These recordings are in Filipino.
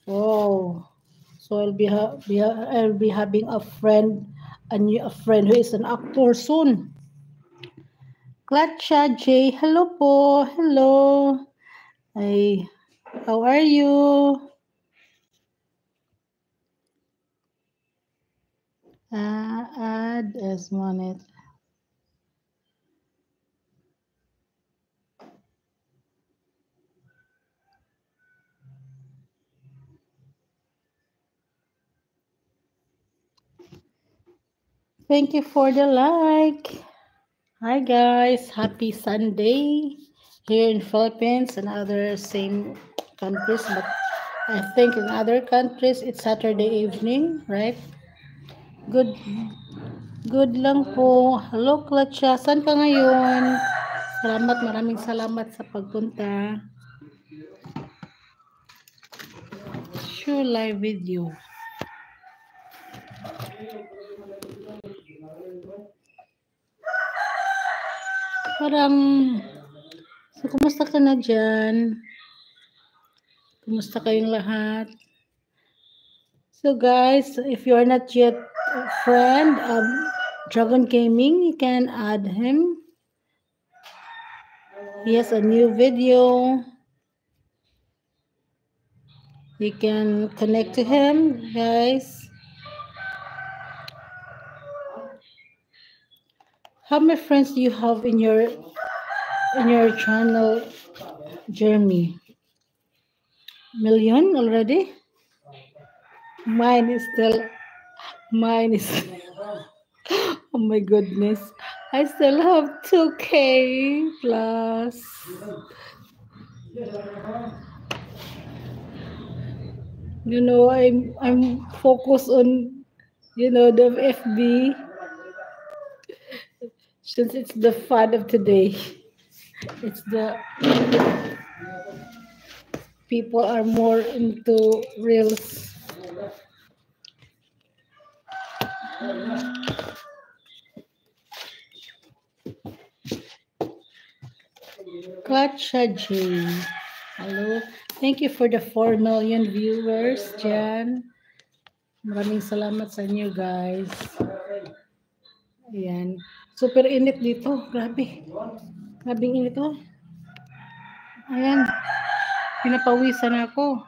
Oh, so I'll be having a friend, a friend who is an actor soon. Klatcha J, hello po, hello. Ay, how are you? Add as money. Thank you for the like. Hi guys, happy Sunday here in Philippines and other same countries, but I think in other countries it's Saturday evening, right? Good good lang po. Hello Klatcha, saan ka ngayon? Maraming salamat sa pagpunta. Show live video. Parang, so kumusta ka na dyan? Kumusta kayong lahat? So guys, if you are not yet a friend of Dragon Gaming, you can add him. He has a new video. You can connect to him, guys. How many friends do you have in your channel, Jeremy? Million already? Mine is oh my goodness. I still have 2K plus. You know, I'm focused on, the FB since it's the fun of today. It's the people are more into reels. Klatsha J. Hello. Thank you for the 4 million viewers, Jan. Maraming salamat sa inyo, guys. Ayan. Super init dito. Grabe. Grabing init to. Ayan. Pinapawisan ako.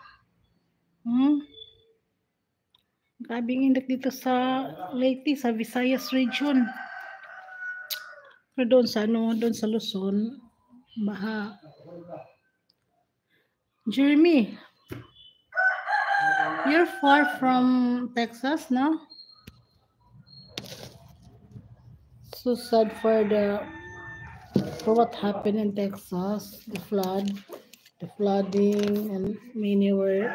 Grabing init dito sa Leyte, sa Visayas region. Pero doon sa Luzon, baha. Jeremy, you're far from Texas, no? So sad for what happened in Texas, the flooding, and many were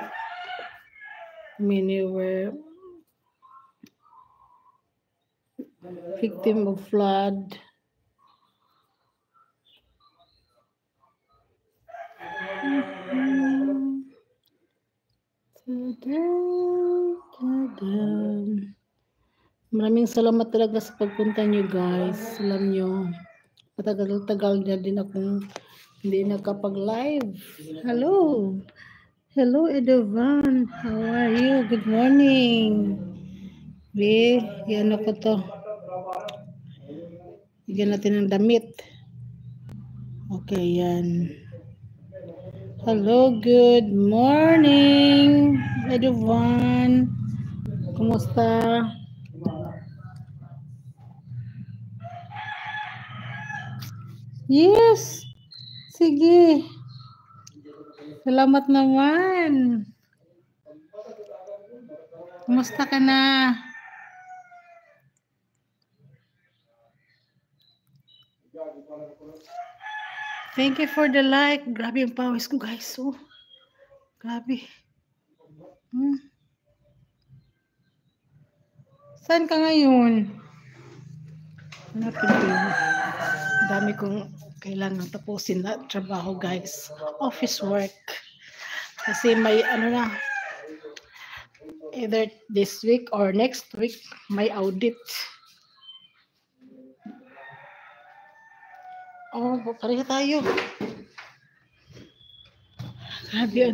victim of flood. Maraming salamat talaga sa pagpunta nyo, guys. Alam nyo, matagal-tagal na din akong hindi nakapag-live. Hello. Hello, Edovan. How are you? Good morning. Yan ako to. Bigyan natin ng damit. Okay, yan. Hello, good morning, Edovan. Kumusta? Yes. Sige. Salamat naman. Kumusta ka na? Thank you for the like. Grabe yung pawis ko, guys. Oh. Grabe. Saan ka ngayon? Hanapin ko yun. Dami kong kailangan tapusin na trabaho, guys. Office work. Kasi may either this week or next week, may audit. Oh, pareha tayo. Grabe